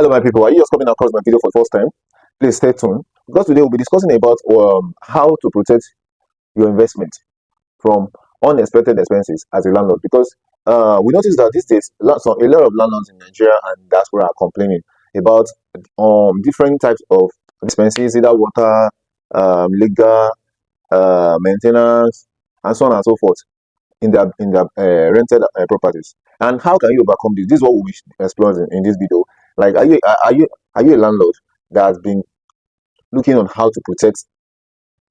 Hello, my people. Are you just coming across my video for the first time? Please stay tuned because today we'll be discussing about how to protect your investment from unexpected expenses as a landlord. Because we noticed that these days, a lot of landlords in Nigeria and diaspora are complaining about different types of expenses, either water, legal, maintenance, and so on and so forth in their rented properties. And how can you overcome this? This is what we'll be exploring in this video. Like, are you a landlord that has been looking on how to protect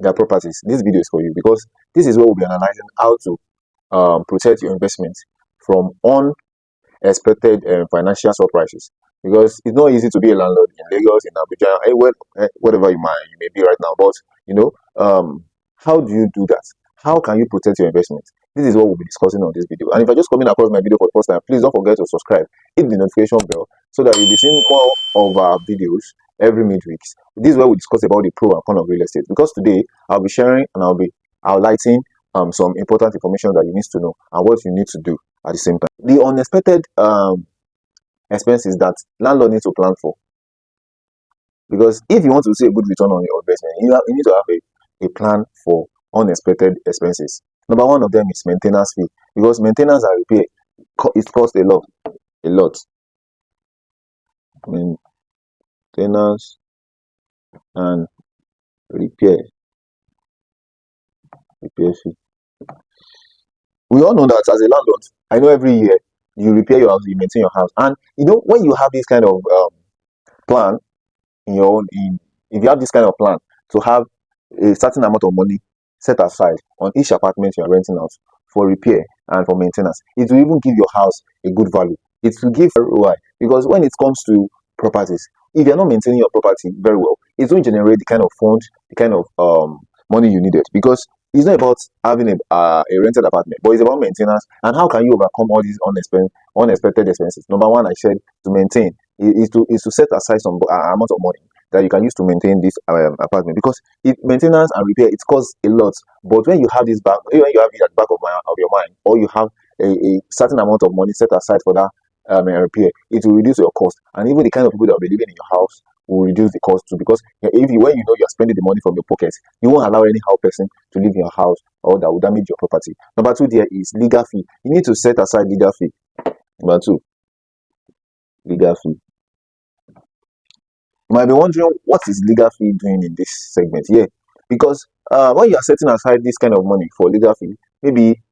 their properties? This video is for you because this is where we'll be analyzing how to protect your investment from unexpected financial surprises. Because it's not easy to be a landlord in Lagos, in Abuja, anywhere, whatever you may be right now. But how do you do that? How can you protect your investment? This is what we'll be discussing on this video. And if you're just coming across my video for the first time, please don't forget to subscribe, hit the notification bell so that you'll be seeing more of our videos every midweeks. This is where we discuss about the pro and con of real estate. Because today I'll be sharing and I'll be highlighting some important information that you need to know and what you need to do at the same time. The unexpected expenses that landlord needs to plan for. Because if you want to see a good return on your investment, you need to have a plan for unexpected expenses. Number one of them is maintenance fee, because maintenance and repair, it costs a lot. Maintenance and repair fee. We all know that as a landlord, I know every year you repair your house, you maintain your house, and when you have this kind of plan in your own, if you have this kind of plan to have a certain amount of money set aside on each apartment you are renting out for repair and for maintenance, it will even give your house a good value. It will give ROI, because when it comes to properties, if you're not maintaining your property very well, it will generate the kind of fund, the kind of money you needed. Because it's not about having a rented apartment, but it's about maintenance. And how can you overcome all these unexpected expenses? Number one, I said, to maintain is to set aside some amount of money that you can use to maintain this apartment, because maintenance and repair, it costs a lot. But when you have this when you have it at the back of your mind, or you have a certain amount of money set aside for that repair, it will reduce your cost, and even the kind of people that will be living in your house will reduce the cost too. Because when you know you're spending the money from your pocket, you won't allow any person to live in your house or that will damage your property. Number two, there is legal fee. You need to set aside legal fee. Number two, legal fee. You might be wondering, what is legal fee doing in this segment here? Because when you are setting aside this kind of money for legal fee, maybe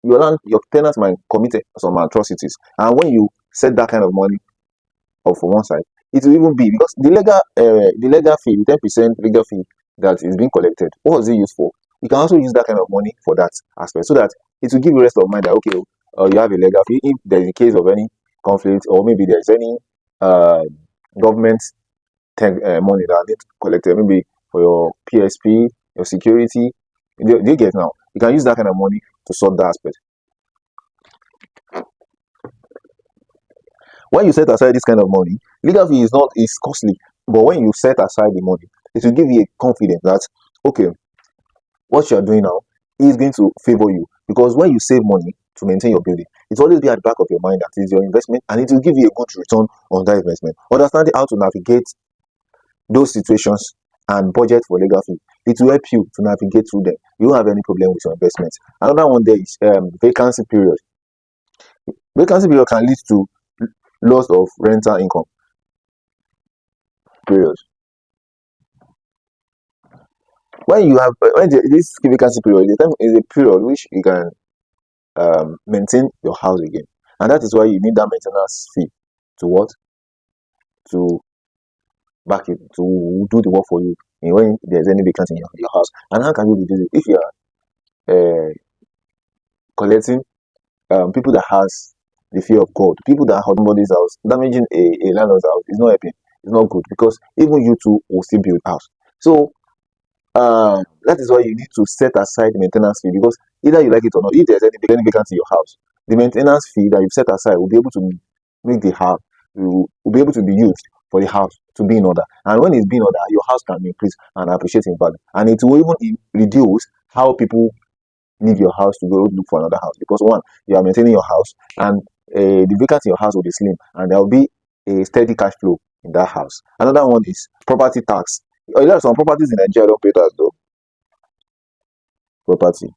your tenants might commit some atrocities, and when you set that kind of money up for one side, it will even be because the legal fee, 10% legal fee that is being collected, what is it used for? You can also use that kind of money for that aspect, so that it will give you rest of mind that okay, you have a legal fee if there is a case of any conflict, or maybe there is any government money that needs collected, maybe for your PSP, your security. They get now. You can use that kind of money to sort that aspect. When you set aside this kind of money, legal fee is costly, but when you set aside the money, it will give you a confidence that okay, what you are doing now is going to favor you. Because when you save money to maintain your building, it will always be at the back of your mind that it's your investment, and it will give you a good return on that investment. Understanding how to navigate those situations and budget for legal fee, it will help you to navigate through them. You won't have any problem with your investment. Another one there is vacancy period. Vacancy period can lead to loss of rental income. Period. When this vacancy period is a period which you can maintain your house again, and that is why you need that maintenance fee to back it, to do the work for you when there's any vacancy in your house. And how can you reduce it? If you are collecting people that has the fear of God, people that have somebody's house, damaging a landlord's house is not helping. It's not good, because even you too will still build house. So that is why you need to set aside the maintenance fee, because either you like it or not, if there's any vacancy in your house, the maintenance fee that you've set aside will be able to make the house, will be able to be used for the house to be in order. And when it's being in order, your house can increase and appreciate in value, and it will even reduce how people leave your house to go look for another house. Because one, you are maintaining your house, and the vacancy in your house will be slim, and there will be a steady cash flow in that house. Another one is property tax. There are some properties in Nigeria don't pay tax though. Property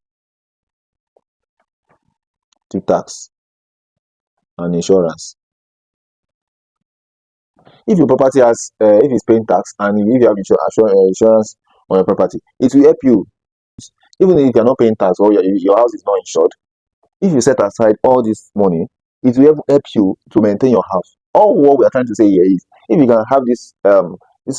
tax and insurance. If your property has, if it's paying tax and if you have insurance on your property, it will help you. Even if you're not paying tax or your house is not insured, if you set aside all this money, it will help you to maintain your house. All what we are trying to say here is, if you can have this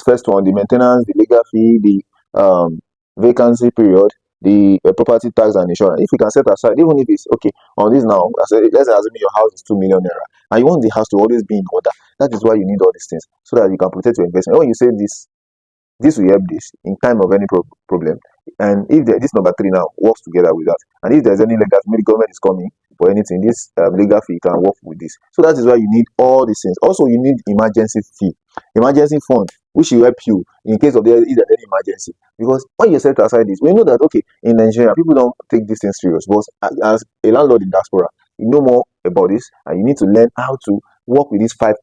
first one, the maintenance, the legal fee, the vacancy period, the property tax and insurance, if you can set aside, even if it's okay on this now, let's assume your house is 2 million naira and you want the house to always be in order. That is why you need all these things, so that you can protect your investment. When you say this will help this in time of any problem. And if this number 3 now works together with that, and if there's any legal, maybe the government is coming for anything, this legal fee can work with this. So that is why you need all these things. Also, you need emergency fee, emergency fund, which will help you in case of any emergency. Because when you set aside this, we know that okay, in Nigeria people don't take these things serious. But as a landlord in diaspora, you know more about this, and you need to learn how to work with these 5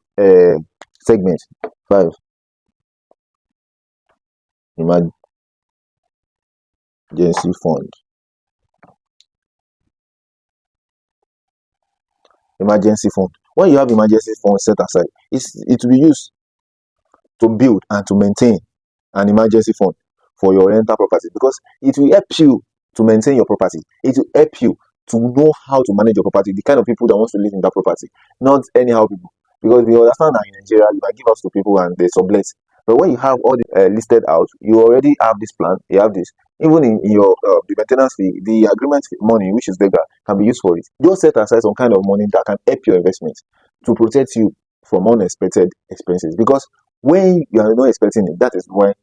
segments. 5 emergency fund. Emergency fund. When you have emergency fund set aside, it will be used to build and to maintain an emergency fund for your rental property, because it will help you to maintain your property. It will help you to know how to manage your property, the kind of people that wants to live in that property, not anyhow people. Because we understand that in Nigeria, you can give us to people and they sublet. But when you have all the listed out, you already have this plan, you have this. Even in your the maintenance fee, the agreement fee money, which is legal, can be used for it. Just set aside some kind of money that can help your investment to protect you from unexpected expenses. Because when you are not expecting it, that is when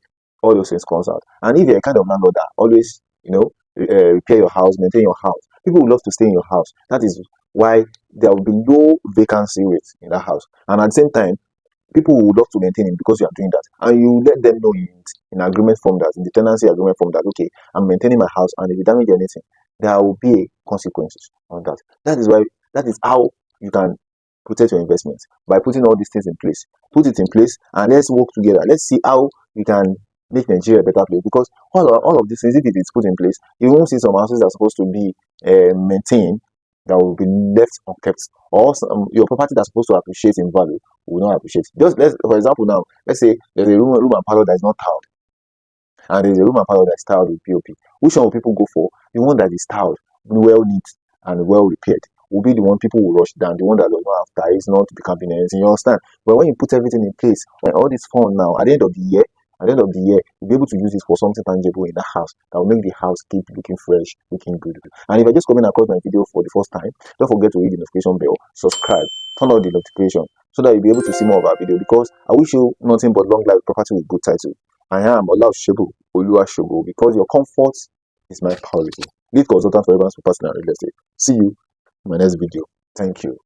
all those things comes out. And if you're a kind of landlord that always, repair your house, maintain your house, people will love to stay in your house. That is why there will be no vacancy rate in that house. And at the same time, people will love to maintain it because you are doing that. And you let them know in agreement form, that in the tenancy agreement form, that okay, I'm maintaining my house, and if you damage anything, there will be consequences on that. That is how you can protect your investment, by putting all these things in place. Put it in place and let's work together. Let's see how we can make Nigeria a better place. Because all of these things, if it is put in place, you won't see some houses that are supposed to be maintained that will be left unkept, or your property that's supposed to appreciate in value will not appreciate. For example, now let's say there's a room and parlor that is not tiled, and there's a room and parlor that is tiled with POP. Which one will people go for? The one that is tiled, well neat and well repaired, will be the one people will rush down. The one that does not have ties, not to become anything. You understand? But when you put everything in place, when all this fund now, at the end of the year, you'll be able to use this for something tangible in the house that will make the house keep looking fresh, looking good. And if you're just coming across my video for the first time, don't forget to hit the notification bell, subscribe, turn on the notification, so that you'll be able to see more of our video. Because I wish you nothing but long life, property with good title. I am Oluwa Shogo, because your comfort is my priority. Lead consultant for everyone's personal real estate. See you in my next video. Thank you.